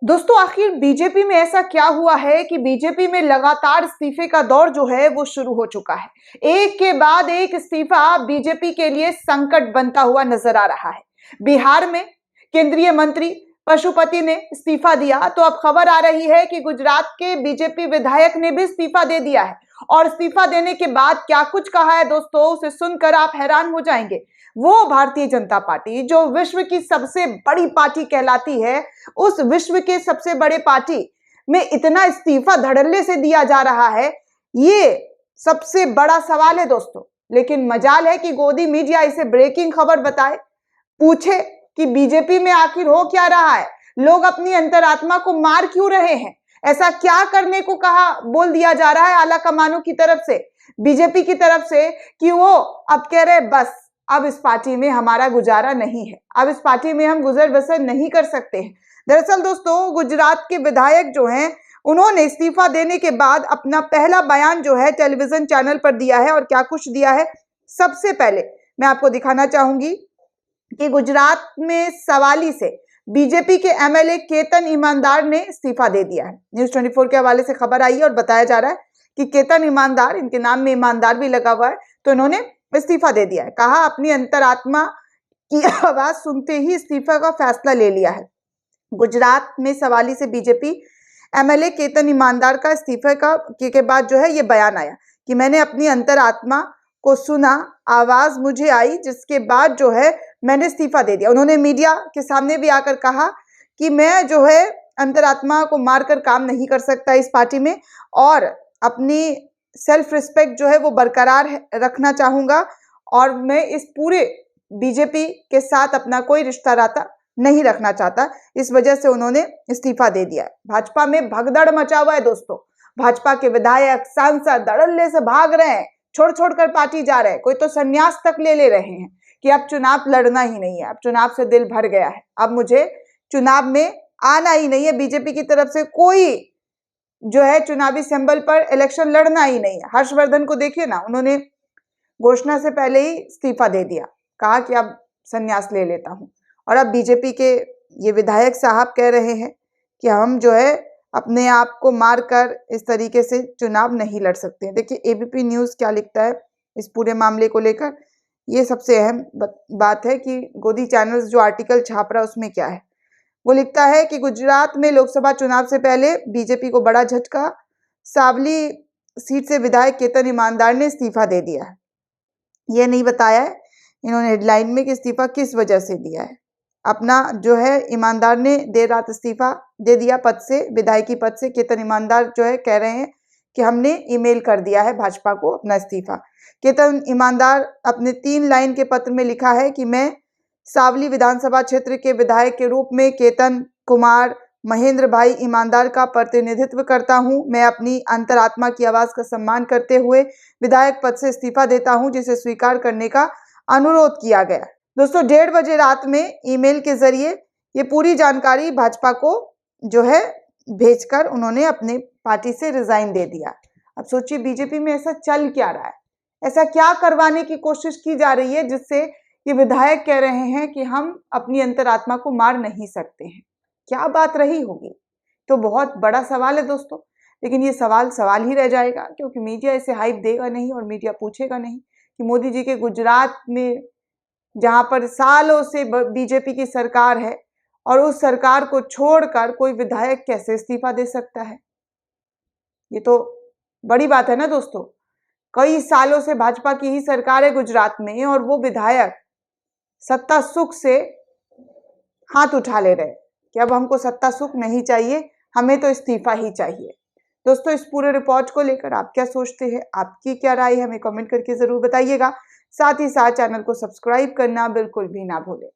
दोस्तों आखिर बीजेपी में ऐसा क्या हुआ है कि बीजेपी में लगातार इस्तीफे का दौर जो है वो शुरू हो चुका है। एक के बाद एक इस्तीफा बीजेपी के लिए संकट बनता हुआ नजर आ रहा है। बिहार में केंद्रीय मंत्री पशुपति ने इस्तीफा दिया तो अब खबर आ रही है कि गुजरात के बीजेपी विधायक ने भी इस्तीफा दे दिया है। और इस्तीफा देने के बाद क्या कुछ कहा है दोस्तों, उसे सुनकर आप हैरान हो जाएंगे। वो भारतीय जनता पार्टी जो विश्व की सबसे बड़ी पार्टी कहलाती है, उस विश्व के सबसे बड़े पार्टी में इतना इस्तीफा धड़ल्ले से दिया जा रहा है, ये सबसे बड़ा सवाल है दोस्तों। लेकिन मजाल है कि गोदी मीडिया इसे ब्रेकिंग खबर बताए, पूछे कि बीजेपी में आखिर हो क्या रहा है, लोग अपनी अंतरात्मा को मार क्यों रहे हैं, ऐसा क्या करने को कहा बोल दिया जा रहा है आला कमानों की तरफ से, बीजेपी की तरफ से, कि वो अब कह रहे बस अब इस पार्टी में हमारा गुजारा नहीं है, अब इस पार्टी में हम गुजर बसर नहीं कर सकते हैं। दरअसल दोस्तों गुजरात के विधायक जो हैं उन्होंने इस्तीफा देने के बाद अपना पहला बयान जो है टेलीविजन चैनल पर दिया है। और क्या कुछ दिया है, सबसे पहले मैं आपको दिखाना चाहूंगी कि गुजरात में सवाली से बीजेपी के एमएलए केतन ईमानदार ने इस्तीफा दे दिया है। न्यूज 24 के हवाले से खबर आई है और बताया जा रहा है कि केतन ईमानदार, इनके नाम में ईमानदार भी लगा हुआ है, तो इन्होंने इस्तीफा दे दिया है। कहा अपनी अंतरात्मा की आवाज सुनते ही इस्तीफा का फैसला ले लिया है। गुजरात में सवाली से बीजेपी एमएलए केतन ईमानदार का इस्तीफे के बाद जो है ये बयान आया कि मैंने अपनी अंतरात्मा को सुना, आवाज मुझे आई, जिसके बाद जो है मैंने इस्तीफा दे दिया। उन्होंने मीडिया के सामने भी आकर कहा कि मैं जो है अंतरात्मा को मारकर काम नहीं कर सकता इस पार्टी में, और अपनी सेल्फ रिस्पेक्ट जो है वो बरकरार रखना चाहूंगा, और मैं इस पूरे बीजेपी के साथ अपना कोई रिश्ता नाता नहीं रखना चाहता। इस वजह से उन्होंने इस्तीफा दे दिया है। भाजपा में भगदड़ मचा हुआ है दोस्तों। भाजपा के विधायक सांसद धड़ल्ले से भाग रहे हैं, छोड़ छोड़कर पार्टी जा रहे हैं, कोई तो संन्यास तक ले रहे हैं कि अब चुनाव लड़ना ही नहीं है, अब चुनाव से दिल भर गया है, अब मुझे चुनाव में आना ही नहीं है, बीजेपी की तरफ से कोई जो है चुनावी सिंबल पर इलेक्शन लड़ना ही नहीं है। हर्षवर्धन को देखिए ना, उन्होंने घोषणा से पहले ही इस्तीफा दे दिया, कहा कि अब संन्यास ले लेता हूं। और अब बीजेपी के ये विधायक साहब कह रहे हैं कि हम जो है अपने आप को मारकर इस तरीके से चुनाव नहीं लड़ सकते। देखिए एबीपी न्यूज़ क्या लिखता है इस पूरे मामले को लेकर। ये सबसे अहम बात है कि गोदी चैनल्स जो आर्टिकल छाप रहा है उसमें क्या है। वो लिखता है कि गुजरात में लोकसभा चुनाव से पहले बीजेपी को बड़ा झटका, सावली सीट से विधायक केतन ईमानदार ने इस्तीफा दे दिया है। ये नहीं बताया है इन्होंने हेडलाइन में कि इस्तीफा किस वजह से दिया है। अपना जो है ईमानदार ने देर रात इस्तीफा दे दिया पद से, विधायकी पद से। केतन ईमानदार जो है कह रहे हैं कि हमने ईमेल कर दिया है भाजपा को अपना इस्तीफा। केतन ईमानदार अपने 3 लाइन के पत्र में लिखा है कि मैं सावली विधानसभा क्षेत्र के विधायक के रूप में केतन कुमार महेंद्र भाई ईमानदार का प्रतिनिधित्व करता हूं। मैं अपनी अंतरात्मा की आवाज का सम्मान करते हुए विधायक पद से इस्तीफा देता हूं, जिसे स्वीकार करने का अनुरोध किया गया। दोस्तों 1:30 बजे रात में ईमेल के जरिए ये पूरी जानकारी भाजपा को जो है भेजकर उन्होंने अपने पार्टी से रिजाइन दे दिया। अब सोचिए बीजेपी में ऐसा चल क्या रहा है, ऐसा क्या करवाने की कोशिश की जा रही है जिससे ये विधायक कह रहे हैं कि हम अपनी अंतरात्मा को मार नहीं सकते हैं। क्या बात रही होगी, तो बहुत बड़ा सवाल है दोस्तों। लेकिन ये सवाल ही रह जाएगा, क्योंकि मीडिया इसे हाइप देगा नहीं और मीडिया पूछेगा नहीं कि मोदी जी के गुजरात में, जहां पर सालों से बीजेपी की सरकार है, और उस सरकार को छोड़कर कोई विधायक कैसे इस्तीफा दे सकता है। ये तो बड़ी बात है ना दोस्तों। कई सालों से भाजपा की ही सरकार है गुजरात में, और वो विधायक सत्ता सुख से हाथ उठा ले रहे कि अब हमको सत्ता सुख नहीं चाहिए, हमें तो इस्तीफा ही चाहिए। दोस्तों इस पूरे रिपोर्ट को लेकर आप क्या सोचते हैं, आपकी क्या राय है, हमें कमेंट करके जरूर बताइएगा। साथ ही साथ चैनल को सब्सक्राइब करना बिल्कुल भी ना भूलें।